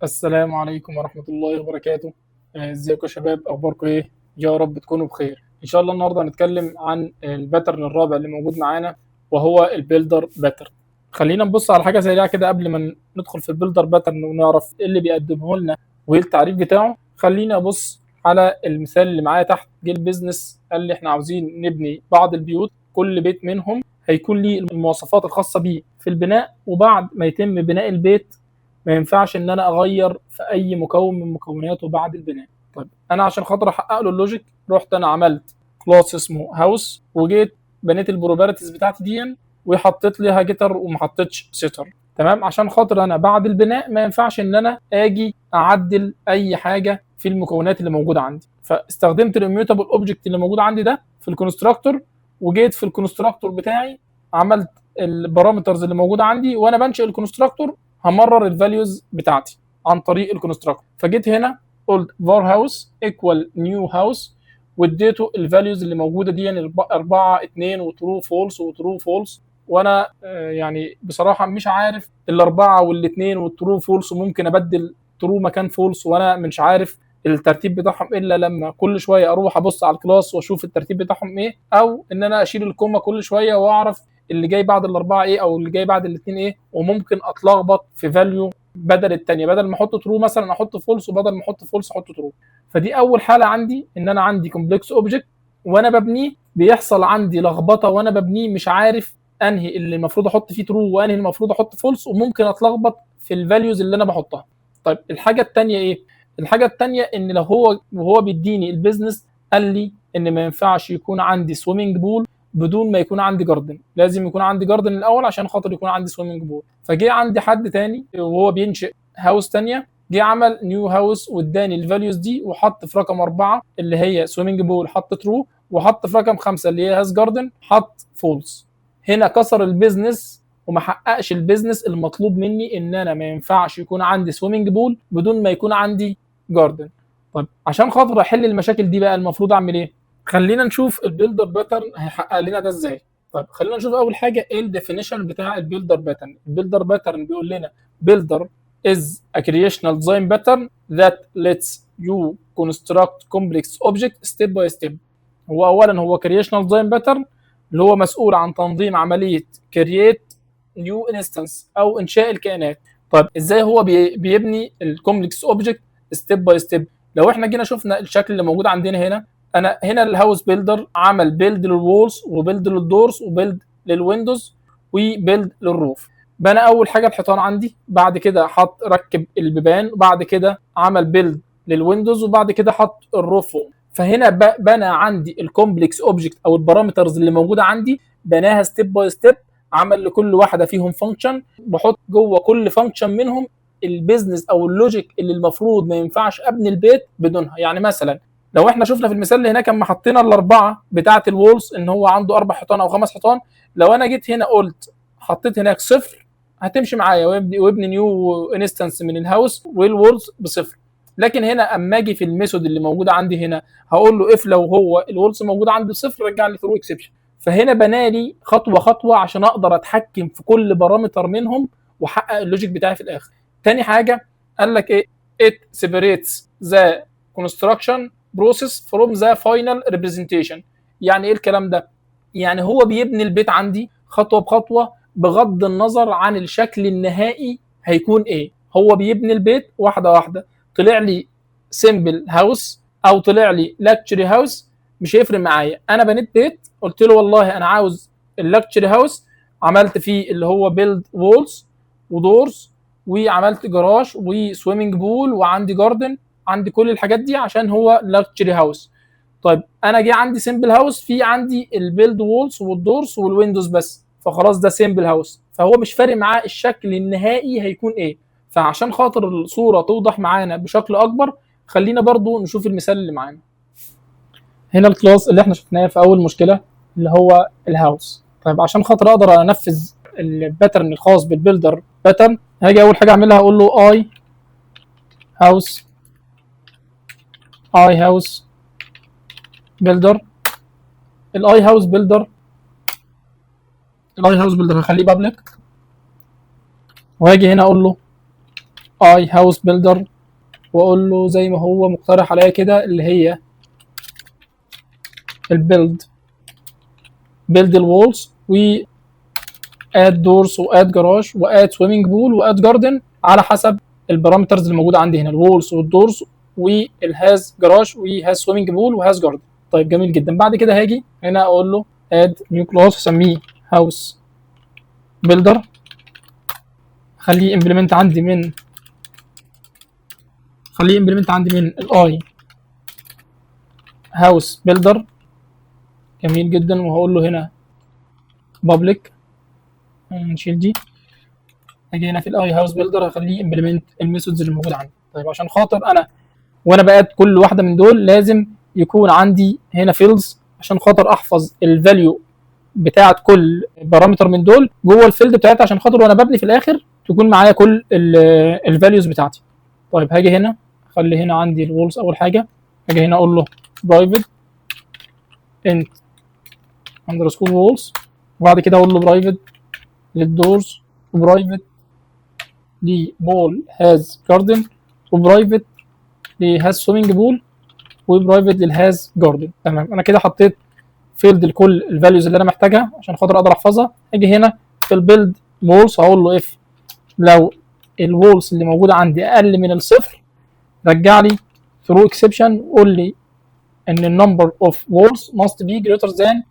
السلام عليكم ورحمة الله وبركاته. ازيكم يا شباب، اخباركم ايه؟ يا رب تكونوا بخير. ان شاء الله النهارده هنتكلم عن الباترن الرابع اللي موجود معانا، وهو البيلدر باترن. خلينا نبص على حاجة سريعة كده قبل ما ندخل في البيلدر باترن ونعرف ايه اللي بيقدمه لنا وايه التعريف بتاعه. خلينا ابص على المثال اللي معايا تحت. جه البيزنس قال لي احنا عاوزين نبني بعض البيوت، كل بيت منهم هيكون ليه المواصفات الخاصة بيه في البناء، وبعد ما يتم بناء البيت ما ينفعش ان انا اغير في اي مكون من مكوناته بعد البناء. طيب انا عشان خاطر احقق له اللوجيك، رحت انا عملت كلاس اسمه هاوس، وجيت بنيت البروبرتيز بتاعتي دي وحطيت ليها جيتر وما حطيتش سيتر. تمام، عشان خاطر انا بعد البناء ما ينفعش ان انا اجي اعدل اي حاجه في المكونات اللي موجوده عندي، فاستخدمت الاميوتابل اوبجكت اللي موجود عندي ده في الكونستراكتور، وجيت في الكونستراكتور بتاعي عملت البارامترز اللي موجوده عندي. وانا بنشئ الكونستراكتور همرر الفاليوز بتاعتي عن طريق الكونستراكتور. فجيت هنا قلت var house equal new house، واديته الفاليوز اللي موجوده دي، يعني 4 2 وترو فولس وترو فولس. وانا يعني بصراحه مش عارف الاربعه والاثنين والترو فولس، وممكن ابدل ترو مكان فولس وانا مش عارف الترتيب بتاعهم الا لما كل شويه اروح ابص على الكلاس واشوف الترتيب بتاعهم ايه، او ان انا اشيل الكومه كل شويه واعرف اللي جاي بعد الاربعه ايه او اللي جاي بعد الاثنين ايه. وممكن اتلخبط في فاليو بدل الثانيه، بدل ما احط ترو مثلا احط فولس، وبدل ما احط فولس احط ترو. فدي اول حاله عندي، ان انا عندي كومبلكس اوبجكت وانا ببنيه بيحصل عندي لخبطه، وانا ببنيه مش عارف انهي اللي المفروض احط فيه ترو وانهي المفروض احط فولس، وممكن اتلخبط في الفاليوز اللي انا بحطها. طيب الحاجه الثانيه ايه؟ الحاجه الثانيه ان لو هو بيديني البيزنس قال لي ان ما ينفعش يكون عندي سويمنج بول بدون ما يكون عندي جاردن، لازم يكون عندي جاردن الاول عشان خاطر يكون عندي سويمنج بول. فجي عندي حد تاني وهو بينشئ هاوس تانية، جه عمل نيو هاوس واداني الفاليوز دي، وحط في رقم 4 اللي هي سويمنج بول حط ترو، وحط في رقم 5 اللي هي هاز جاردن حط فولس. هنا كسر البيزنس وما حققش البيزنس المطلوب مني، ان انا ما ينفعش يكون عندي سويمنج بول بدون ما يكون عندي جاردن. طيب عشان خاطر احل المشاكل دي بقى المفروض اعمل ايه؟ خلينا نشوف البيلدر باترن هيحقق لنا ده ازاي. طيب خلينا نشوف اول حاجه ايه الديفينيشن بتاع البيلدر باترن. البيلدر باترن بيقول لنا builder is a creational design pattern that lets you construct complex object step by step. هو اولا هو creational design pattern اللي هو مسؤول عن تنظيم عمليه create new instance او انشاء الكائنات. طيب ازاي هو بيبني الكومبلكس اوبجكت ستيب باي ستيب؟ لو احنا جينا شفنا الشكل اللي موجود عندنا هنا، انا هنا الهاوس بيلدر عمل بيلد للوولز وبيلد للدورز وبيلد للويندوز وبيلد للروف. بنى اول حاجه الحيطان عندي، بعد كده ركب البيبان، وبعد كده عمل بيلد للويندوز، وبعد كده حط الروف فوق. فهنا بنى عندي الكومبلكس اوبجكت او البارامترز اللي موجوده عندي، بناها ستيب باي ستيب، عمل لكل واحده فيهم فانكشن، بحط جوه كل فانكشن منهم البيزنس او اللوجيك اللي المفروض ما ينفعش ابني البيت بدونها. يعني مثلا لو احنا شفنا في المثال اللي هناك اما حطينا الاربعه بتاعه الوولز ان هو عنده 4 حيطان او 5 حيطان، لو انا جيت هنا قلت حطيت هناك صفر هتمشي معايا وابني نيو انستنس من الهاوس والوولز بصفر. لكن هنا اما اجي في الميثود اللي موجوده عندي هنا هقول له اف لو هو الوولز موجوده عندي بصفر رجع لي ثرو اكسبشن. فهنا بنالي خطوه خطوه عشان اقدر اتحكم في كل بارامتر منهم واحقق اللوجيك بتاعي في الاخر. تاني حاجه قال لك ايه؟ it separates the construction process from the final representation. يعني ايه الكلام ده؟ يعني هو بيبني البيت عندي خطوه بخطوه بغض النظر عن الشكل النهائي هيكون ايه. هو بيبني البيت واحده واحده، طلع لي سيمبل هاوس او طلع لي لاكتشري هاوس مش هيفرق معايا. انا بنيت بيت قلت له والله انا عاوز اللاكتشري هاوس، عملت فيه اللي هو بيلد وولز ودورز وعملت جراج وسويمنج بول وعندي جاردن، عندي كل الحاجات دي عشان هو لاكتشري هاوس. طيب انا جه عندي سيمبل هاوس، في عندي البيلد وولز والدورز والويندوز بس، فخلاص ده سيمبل هاوس، فهو مش فارق معاه الشكل النهائي هيكون ايه. فعشان خاطر الصوره توضح معانا بشكل اكبر خلينا برضو نشوف المثال اللي معانا. هنا الكلاس اللي احنا شفناه في اول مشكله اللي هو الهاوس. طيب عشان خاطر اقدر انفذ الباترن الخاص بالبيلدر باترن، هاجي اول حاجه اعملها اقول له اي هاوس بيلدر. الاي هاوس بيلدر هخليه بابليك، وهاجي هنا اقول له اي هاوس بيلدر، واقول له زي ما هو مقترح عليا كده اللي هي البيلد، بيلد الوولز و اد دورز واد جراج واد سويمنج بول واد جاردن على حسب البارامترز اللي موجوده عندي هنا، الوولز والدورز والهاز جراج وهاز سويمنج بول وهاز جاردن. طيب جميل جدا. بعد كده هاجي هنا اقول له اد نيو كلاس، اسميه هاوس بيلدر، خليه امبلمنت عندي من الاي هاوس بيلدر. جميل جدا. وهقول له هنا بابليك، نشيل دي. اجي هنا في الاي هاوس بيلدر هخليه امبلمنت الميثودز اللي موجوده عندي. طيب عشان خاطر انا وانا بقى كل واحده من دول لازم يكون عندي هنا فيلدز عشان خاطر احفظ الفاليو بتاعه كل بارامتر من دول جوه الفيلد بتاعتها، عشان خاطر وانا ببني في الاخر تكون معايا كل الفاليوز بتاعتي. طيب هاجي هنا اخلي هنا عندي الوولز اول حاجه، هاجي هنا اقول له برايفت انت اندرسكور وولز، وبعد كده اقول له برايفت للدورز، وبرايفت لبول هاز جاردن، وبرايفت لهاز سويمنج بول، وبرايفت للهاز جاردن. تمام، انا كده حطيت فيلد لكل الفاليوز اللي انا محتاجها عشان خاطر اقدر احفظها. اجي هنا في البيلد وولز هقول له اف لو الوولز اللي موجوده عندي اقل من الصفر رجع لي ثرو اكسبشن، وقول لي ان النمبر اوف وولز ماست بي جريتر ذان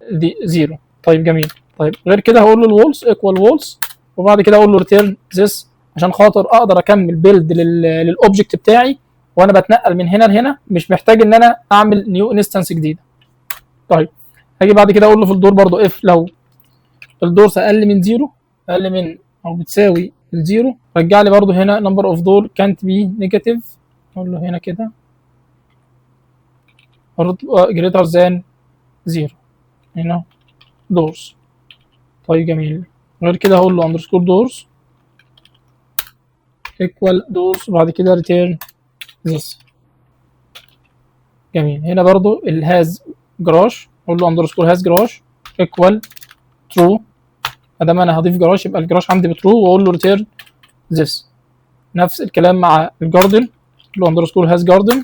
زيرو. طيب جميل. طيب غير كده هقول له الوولز ايكوال وولز، وبعد كده اقول له ريتيرن ذس عشان خاطر اقدر اكمل بيلد للاوبجكت بتاعي وانا بتنقل من هنا لهنا، مش محتاج ان انا اعمل نيو انستنس جديده. طيب هاجي بعد كده اقول له في الدور برضو اف لو الدور اقل من زيرو، اقل من او بتساوي الزيرو، رجع لي برضو هنا نمبر اوف دور كانت بي نيجاتيف، اقول له هنا كده جريتر ذان زيرو، هنا دورز. طيب جميل. غير كده هقول له اندرسكور دورز ايكوال دورز، وبعد كده ريتيرن ذس. جميل. هنا برضو الهاز جراج اقول له اندرسكور هاز جراج ايكوال ترو، ما دام انا هضيف جراج يبقى الجراج عندي بترو، واقول له ريتيرن ذس. نفس الكلام مع الجاردن، اقول له اندرسكور هاز جاردن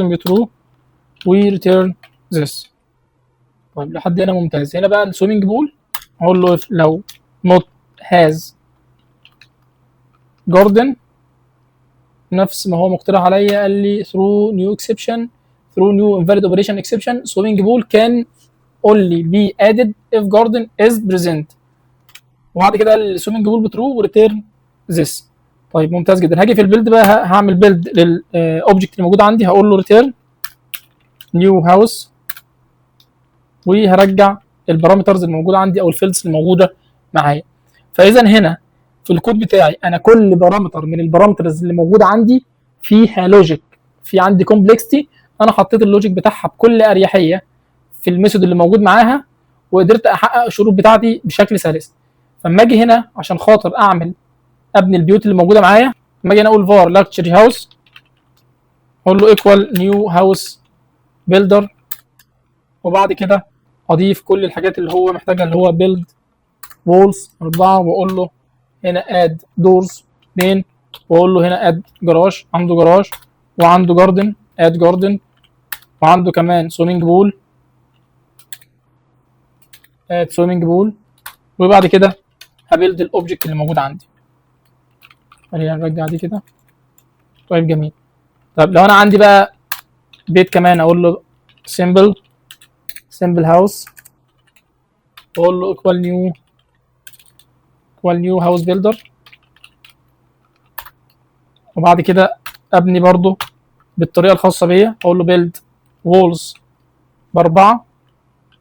بترو وريتيرن ذس. طيب لحد هنا ممتاز. هنا بقى السويمنج بول هقول له لو not has garden نفس ما هو مقترح عليا، قال لي through new invalid operation exception swimming pool can only be added if garden is present. وبعد كده قال لي swimming pool بترو وريتيرن this. طيب ممتاز جدا. هاجي في البيلد بقى هعمل بيلد للاوبجكت اللي موجود عندي، هقول له ريتيرن نيو هاوس، وهرجع البارامترز الموجوده عندي او الفيلدز الموجوده معايا. فاذا هنا في الكود بتاعي انا كل بارامتر من البارامترز اللي موجوده عندي فيها لوجيك، في عندي كومبلكسيتي، انا حطيت اللوجيك بتاعها بكل اريحيه في الميثود اللي موجود معاها، وقدرت احقق الشروط بتاعتي بشكل سلس. فاما اجي هنا عشان خاطر ابني البيوت اللي موجوده معايا، لما اجي هنا اقول فار لاكتشري هاوس اقول له ايكوال نيو هاوس بيلدر، وبعد كده اضيف كل الحاجات اللي هو محتاجها اللي هو بيلد وولز 4، واقول له هنا اد دورز 2، واقول له هنا اد جراج، عنده جراج وعنده جاردن، اد جاردن، وعنده كمان سويمنج بول، اد سويمنج بول، وبعد كده هبيلد الاوبجكت اللي موجود عندي. خلينا نرجع دي كده. طيب جميل. طيب لو انا عندي بقى بيت كمان اقول له سمبل هاوس، واقول له ايكوال نيو هاوس بيلدر، وبعد كده ابني برضو بالطريقه الخاصه بيا، اقول له بيلد وولز ب4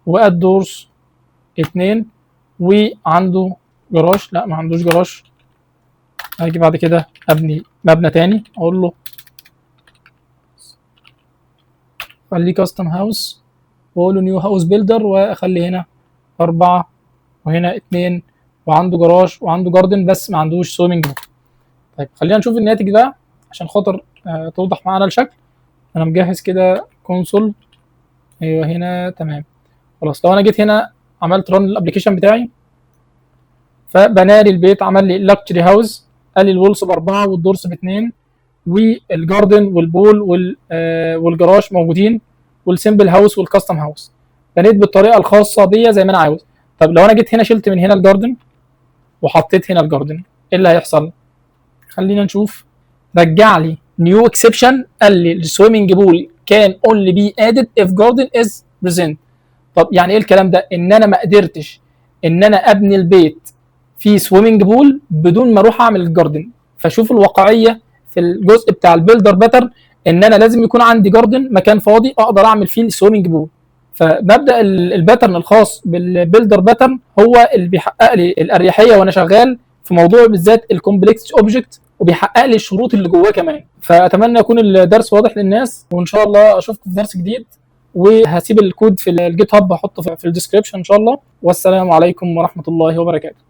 واد دورز 2، وعنده جراج، لا ما عندوش جراج. هاجي بعد كده ابني مبنى تاني اقول له خليه كاستم هاوس، واقول له نيو هاوس بيلدر، واخلي هنا 4 وهنا 2، وعنده جراج وعنده جاردن بس ما عندوش سويمنج بول. طيب خلينا نشوف الناتج بقى عشان خاطر توضح معانا الشكل. انا مجهز كده كونسول، ايوه هنا تمام. خلاص لو انا جيت هنا عملت ران للابلكيشن بتاعي فبنالي البيت، عمل لي لاكتشري هاوس، قال لي الولس ب4 والدورس ب2 والجاردن والبول والجراج موجودين والسمبل هاوس والكاستم هاوس. بنيت بالطريقه الخاصه بيا زي ما انا عاوز. طب لو انا جيت هنا شلت من هنا الجاردن وحطيت هنا الجاردن، ايه اللي هيحصل؟ خلينا نشوف. رجع لي نيو اكسبشن، قال لي السويمنج بول كان اونلي بي ادد اف جاردن از بريزنت. طب يعني ايه الكلام ده؟ ان انا ما قدرتش ان انا ابني البيت في سويمنج بول بدون ما اروح اعمل الجاردن. فشوف الواقعيه في الجزء بتاع البيلدر باترن، ان انا لازم يكون عندي جاردن، مكان فاضي اقدر اعمل فيه السويمنج بول. فمبدا الباترن الخاص بالبيلدر باترن هو اللي بيحقق لي الاريحيه وانا شغال في موضوع بالذات الكومبلكس اوبجكت، وبيحقق لي الشروط اللي جواه كمان. فاتمنى يكون الدرس واضح للناس، وان شاء الله اشوفكم في درس جديد. وهسيب الكود في الجيت هاب، هحطه في الديسكربشن ان شاء الله. والسلام عليكم ورحمه الله وبركاته.